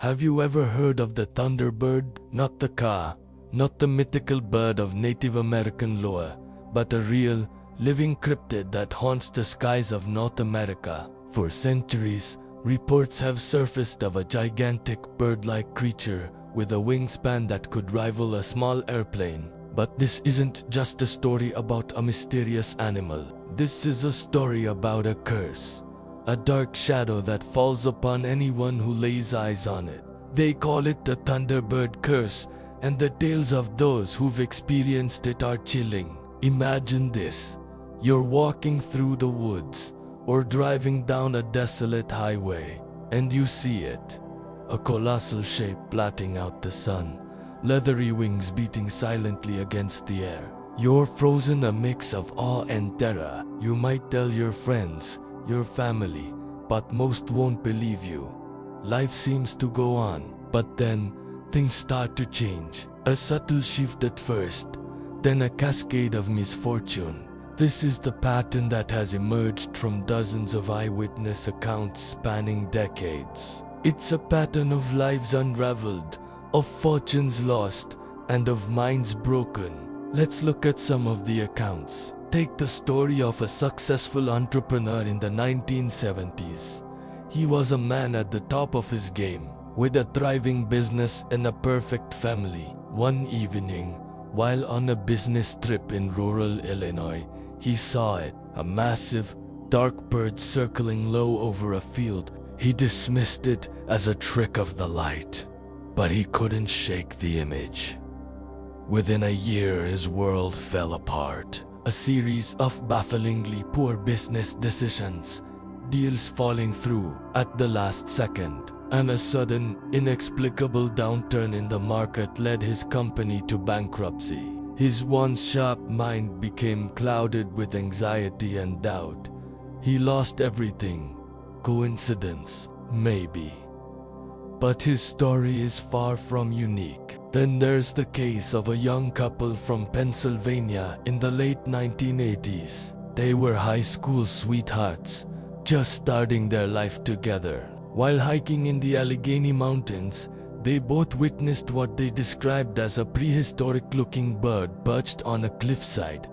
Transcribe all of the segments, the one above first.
Have you ever heard of the Thunderbird? Not the car, not the mythical bird of Native American lore, but a real, living cryptid that haunts the skies of North America. For centuries, reports have surfaced of a gigantic bird-like creature with a wingspan that could rival a small airplane. But this isn't just a story about a mysterious animal. This is a story about a curse. A dark shadow that falls upon anyone who lays eyes on it. They call it the Thunderbird curse, and the tales of those who've experienced it are chilling. Imagine this. You're walking through the woods, or driving down a desolate highway, and you see it. A colossal shape blotting out the sun, leathery wings beating silently against the air. You're frozen, a mix of awe and terror. You might tell your friends, your family, but most won't believe you. Life seems to go on, but then things start to change. A subtle shift at first, then a cascade of misfortune. This is the pattern that has emerged from dozens of eyewitness accounts spanning decades. It's a pattern of lives unraveled, of fortunes lost, and of minds broken. Let's look at some of the accounts. Take the story of a successful entrepreneur in the 1970s. He was a man at the top of his game, with a thriving business and a perfect family. One evening, while on a business trip in rural Illinois, he saw it, a massive, dark bird circling low over a field. He dismissed it as a trick of the light, but he couldn't shake the image. Within a year, his world fell apart. A series of bafflingly poor business decisions, deals falling through at the last second, and a sudden, inexplicable downturn in the market led his company to bankruptcy. His once sharp mind became clouded with anxiety and doubt. He lost everything. Coincidence? Maybe. But his story is far from unique. Then there's the case of a young couple from Pennsylvania in the late 1980s. They were high school sweethearts, just starting their life together. While hiking in the Allegheny Mountains, they both witnessed what they described as a prehistoric-looking bird perched on a cliffside.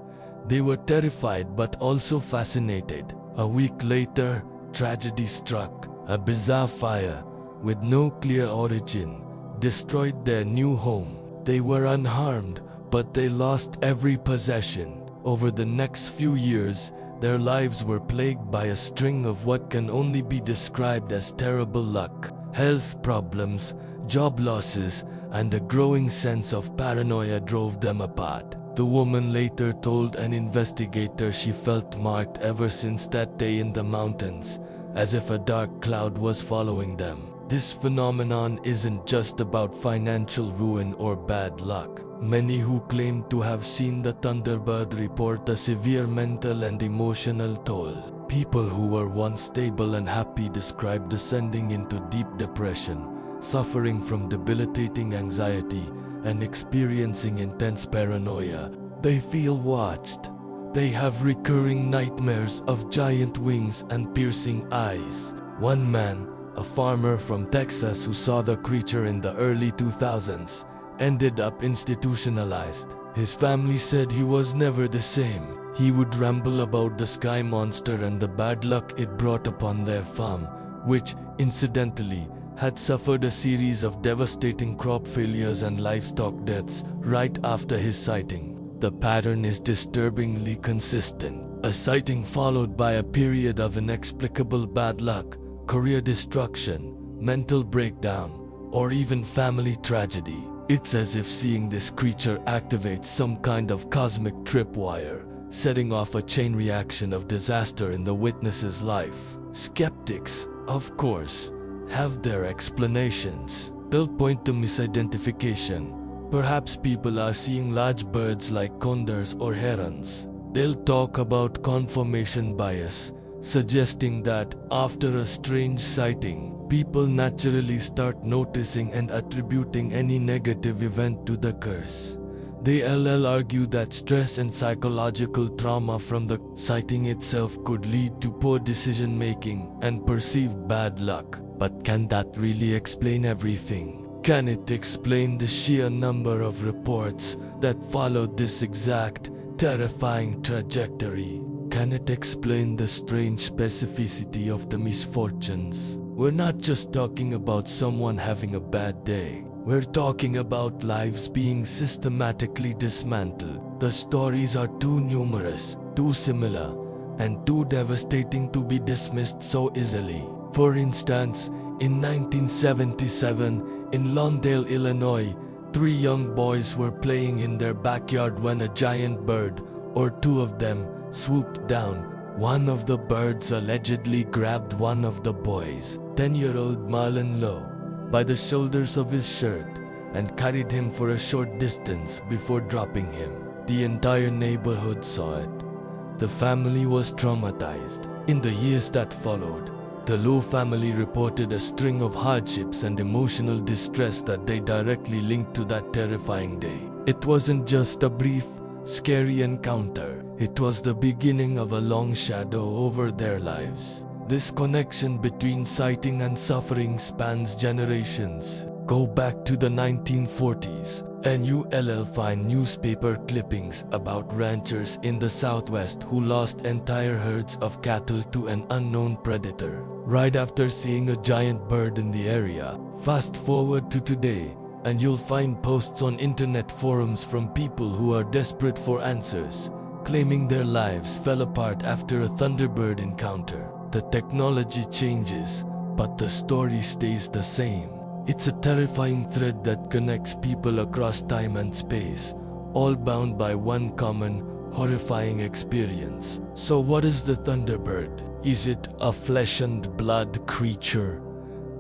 They were terrified but also fascinated. A week later, tragedy struck. A bizarre fire, with no clear origin, destroyed their new home. They were unharmed, but they lost every possession. Over the next few years, their lives were plagued by a string of what can only be described as terrible luck. Health problems, job losses, and a growing sense of paranoia drove them apart. The woman later told an investigator she felt marked ever since that day in the mountains, as if a dark cloud was following them. This phenomenon isn't just about financial ruin or bad luck. Many who claim to have seen the Thunderbird report a severe mental and emotional toll. People who were once stable and happy describe descending into deep depression, suffering from debilitating anxiety, and experiencing intense paranoia. They feel watched. They have recurring nightmares of giant wings and piercing eyes. One man, a farmer from Texas who saw the creature in the early 2000s, ended up institutionalized. His family said he was never the same. He would ramble about the sky monster and the bad luck it brought upon their farm, which, incidentally, had suffered a series of devastating crop failures and livestock deaths right after his sighting. The pattern is disturbingly consistent. A sighting followed by a period of inexplicable bad luck, career destruction, mental breakdown, or even family tragedy. It's as if seeing this creature activates some kind of cosmic tripwire, setting off a chain reaction of disaster in the witness's life. Skeptics, of course, have their explanations. They'll point to misidentification. Perhaps people are seeing large birds like condors or herons. They'll talk about confirmation bias, suggesting that after a strange sighting, people naturally start noticing and attributing any negative event to the curse. They'll argue that stress and psychological trauma from the sighting itself could lead to poor decision-making and perceived bad luck. But can that really explain everything? Can it explain the sheer number of reports that followed this exact, terrifying trajectory? Can it explain the strange specificity of the misfortunes? We're not just talking about someone having a bad day. We're talking about lives being systematically dismantled. The stories are too numerous, too similar, and too devastating to be dismissed so easily. For instance, in 1977, in Lawndale, Illinois, 3 young boys were playing in their backyard when a giant bird, or 2 of them, swooped down. One of the birds allegedly grabbed one of the boys, 10-year-old Marlon Lowe, by the shoulders of his shirt and carried him for a short distance before dropping him. The entire neighborhood saw it. The family was traumatized. In the years that followed, the Lowe family reported a string of hardships and emotional distress that they directly linked to that terrifying day. It wasn't just a brief, scary encounter. It was the beginning of a long shadow over their lives. This connection between sighting and suffering spans generations. Go back to the 1940s, and you'll find newspaper clippings about ranchers in the Southwest who lost entire herds of cattle to an unknown predator right after seeing a giant bird in the area. Fast forward to today, and you'll find posts on internet forums from people who are desperate for answers, claiming their lives fell apart after a Thunderbird encounter. The technology changes, but the story stays the same. It's a terrifying thread that connects people across time and space, all bound by one common, horrifying experience. So what is the Thunderbird? Is it a flesh and blood creature?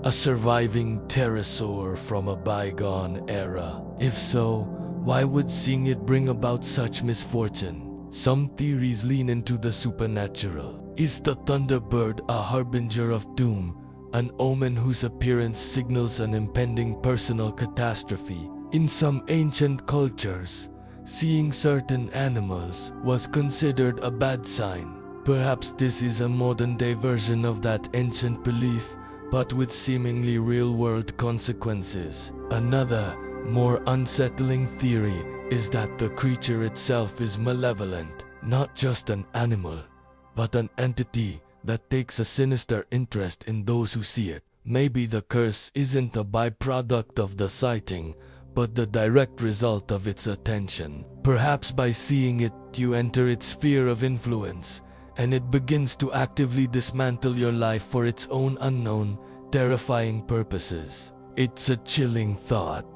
A surviving pterosaur from a bygone era? If so, why would seeing it bring about such misfortune? Some theories lean into the supernatural. Is the Thunderbird a harbinger of doom, an omen whose appearance signals an impending personal catastrophe? In some ancient cultures, seeing certain animals was considered a bad sign. Perhaps this is a modern-day version of that ancient belief, but with seemingly real-world consequences. Another, more unsettling theory is that the creature itself is malevolent, not just an animal, but an entity that takes a sinister interest in those who see it. Maybe the curse isn't a byproduct of the sighting, but the direct result of its attention. Perhaps by seeing it, you enter its sphere of influence, and it begins to actively dismantle your life for its own unknown, terrifying purposes. It's a chilling thought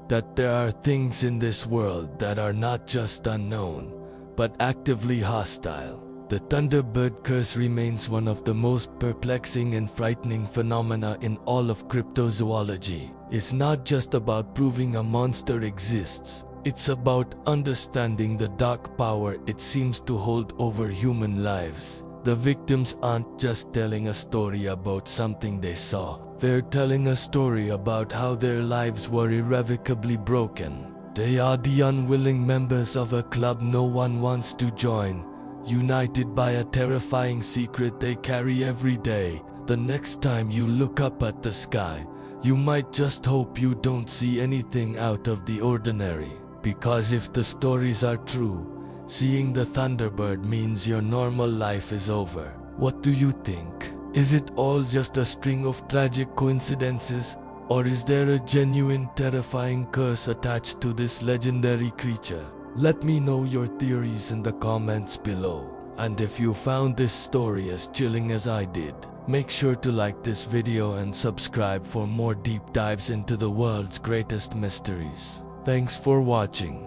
that there are things in this world that are not just unknown, but actively hostile. The Thunderbird curse remains one of the most perplexing and frightening phenomena in all of cryptozoology. It's not just about proving a monster exists. It's about understanding the dark power it seems to hold over human lives. The victims aren't just telling a story about something they saw. They're telling a story about how their lives were irrevocably broken. They are the unwilling members of a club no one wants to join, united by a terrifying secret they carry every day. The next time you look up at the sky, you might just hope you don't see anything out of the ordinary. Because if the stories are true, seeing the Thunderbird means your normal life is over. What do you think? Is it all just a string of tragic coincidences, or is there a genuine terrifying curse attached to this legendary creature? Let me know your theories in the comments below. And if you found this story as chilling as I did, make sure to like this video and subscribe for more deep dives into the world's greatest mysteries. Thanks for watching.